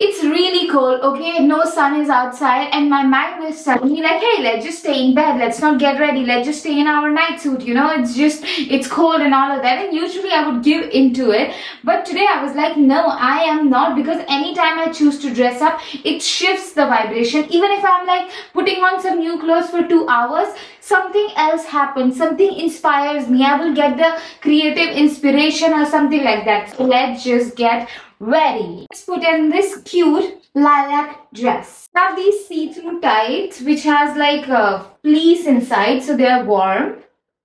It's really cold, okay? No sun is outside, and my mind was telling me, like, hey, let's just stay in bed, let's not get ready, let's just stay in our night suit, it's cold and all of that. And usually I would give into it, but today I was like, no, I am not, because anytime I choose to dress up, it shifts the vibration. Even if I'm like putting on some new clothes for 2 hours, something else happens, something inspires me, I will get the creative inspiration or something like that. So let's just get ready. Let's put in this cute lilac dress. Now these see-through tights which has like a fleece inside, so they are warm.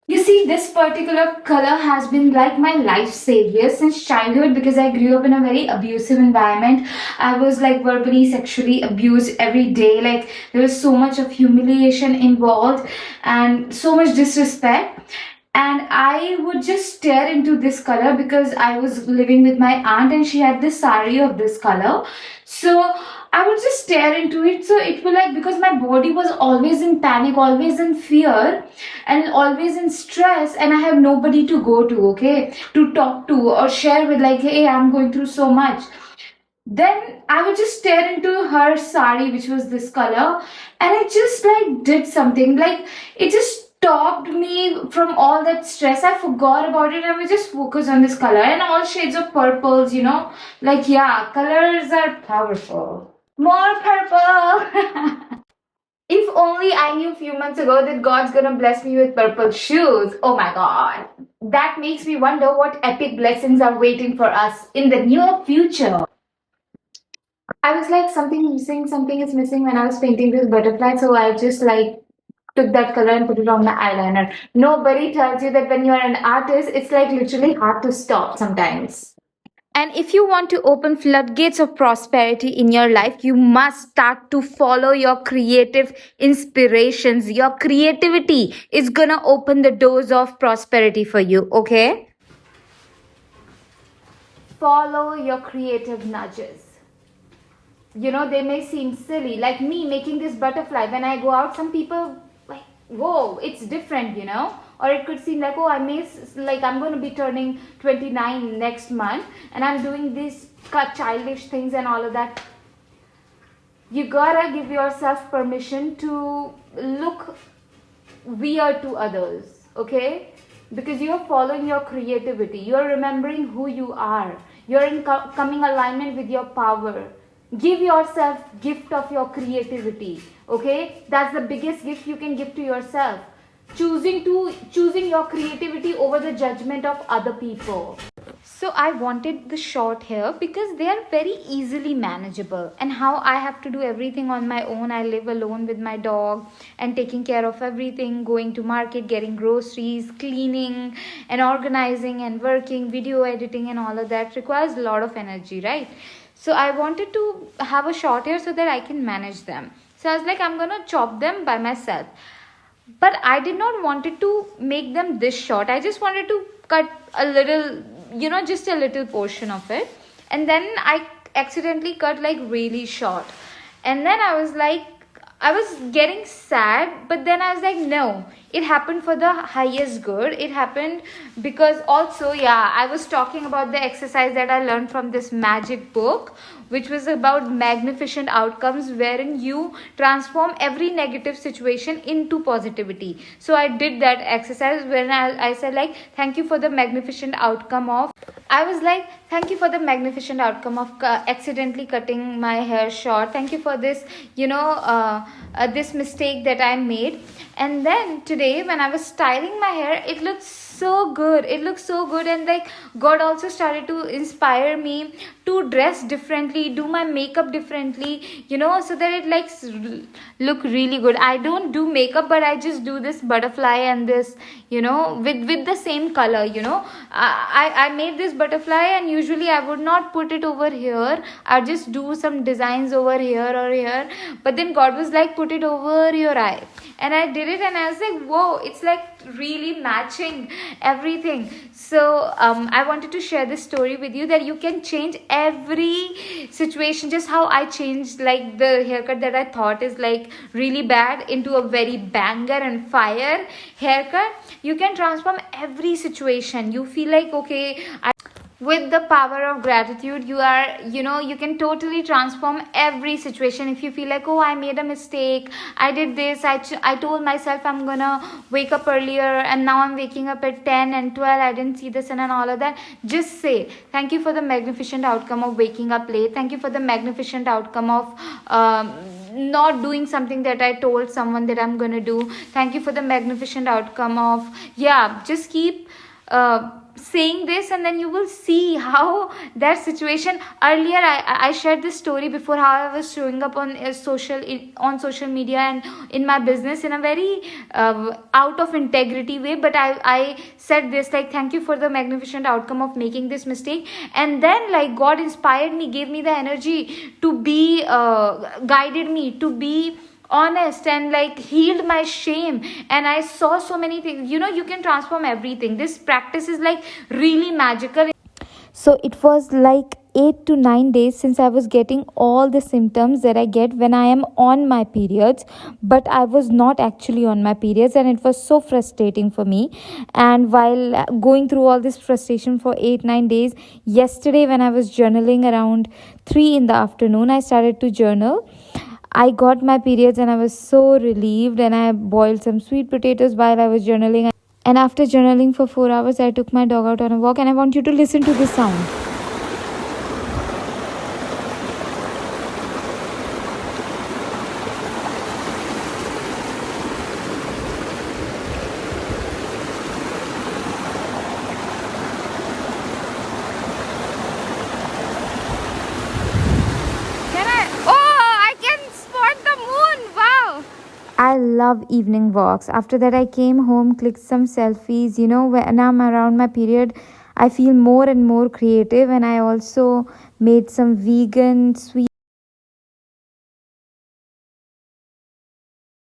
You see, this particular color has been like my life savior since childhood, because I grew up in a very abusive environment. I was like verbally, sexually abused every day. Like there was so much of humiliation involved and so much disrespect. And I would just stare into this color because I was living with my aunt and she had this sari of this color. So I would just stare into it. So it will like, because my body was always in panic, always in fear, and always in stress, and I have nobody to go to, okay, to talk to or share with, like, hey, I'm going through so much. Then I would just stare into her sari, which was this color, and it just like did something. Like it just stopped me from all that stress. I forgot about it and we just focus on this color and all shades of purples, Like, yeah, colors are powerful. More purple. If only I knew a few months ago that God's gonna bless me with purple shoes. Oh my God. That makes me wonder what epic blessings are waiting for us in the near future. I was like, something is missing when I was painting this butterfly, so I just like took that color and put it on my eyeliner. Nobody tells you that when you are an artist, it's like literally hard to stop sometimes. And if you want to open floodgates of prosperity in your life, you must start to follow your creative inspirations. Your creativity is gonna open the doors of prosperity for you, okay? Follow your creative nudges. They may seem silly, like me making this butterfly. When I go out, some people like, whoa, it's different, or it could seem like, oh, I'm going to be turning 29 next month and I'm doing these childish things and all of that. You gotta give yourself permission to look weird to others, okay? Because you're following your creativity, you're remembering who you are, you're in coming alignment with your power. Give yourself gift of your creativity, okay? That's the biggest gift you can give to yourself. Choosing your creativity over the judgment of other people. So I wanted the short hair because they are very easily manageable, and how I have to do everything on my own. I live alone with my dog and taking care of everything, going to market, getting groceries, cleaning and organizing and working, video editing and all of that requires a lot of energy, right? So I wanted to have a short hair so that I can manage them. So I was like, I'm gonna chop them by myself. But I did not wanted to make them this short. I just wanted to cut a little, just a little portion of it. And then I accidentally cut like really short. And then I was like, I was getting sad, but then I was like, no, it happened for the highest good. It happened because also, yeah, I was talking about the exercise that I learned from this magic book, which was about magnificent outcomes, wherein you transform every negative situation into positivity. So I did that exercise when I said like, thank you for the magnificent outcome of, I was like, thank you for the magnificent outcome of accidentally cutting my hair short. Thank you for this, this mistake that I made. And then today when I was styling my hair, it looked so good. It looks so good, and like God also started to inspire me to dress differently, do my makeup differently, so that it like look really good. I don't do makeup, but I just do this butterfly and this, with the same color. I made this butterfly, and usually I would not put it over here. I just do some designs over here or here, but then God was like, put it over your eye, and I did it, and I was like, whoa, it's like really matching everything. So I wanted to share this story with you, that you can change every situation, just how I changed like the haircut that I thought is like really bad into a very banger and fire haircut. You can transform every situation. You feel like, okay, with the power of gratitude, you are, you can totally transform every situation. If you feel like, oh, I made a mistake, I did this, I told myself I'm gonna wake up earlier, and now I'm waking up at 10 and 12, I didn't see the sun and all of that. Just say thank you for the magnificent outcome of waking up late. Thank you for the magnificent outcome of not doing something that I told someone that I'm gonna do. Thank you for the magnificent outcome of, yeah, just keep saying this, and then you will see how that situation. Earlier I shared this story before, how I was showing up on social media and in my business in a very out of integrity way, but I said this, like, thank you for the magnificent outcome of making this mistake. And then, like, God inspired me, gave me the energy to be guided me to be honest, and like healed my shame. And I saw so many things. You can transform everything. This practice is like really magical. So it was like 8 to 9 days since I was getting all the symptoms that I get when I am on my periods, but I was not actually on my periods, and it was so frustrating for me. And while going through all this frustration for 8 9 days, yesterday when I was journaling around 3 in the afternoon, I started to journal. I got my periods and I was so relieved, and I boiled some sweet potatoes while I was journaling. And after journaling for 4 hours, I took my dog out on a walk, and I want you to listen to this sound. Can I? Oh, I can spot the moon. Wow. I love evening walks. After that, I came home, clicked some selfies. When I'm around my period, I feel more and more creative, and I also made some vegan sweet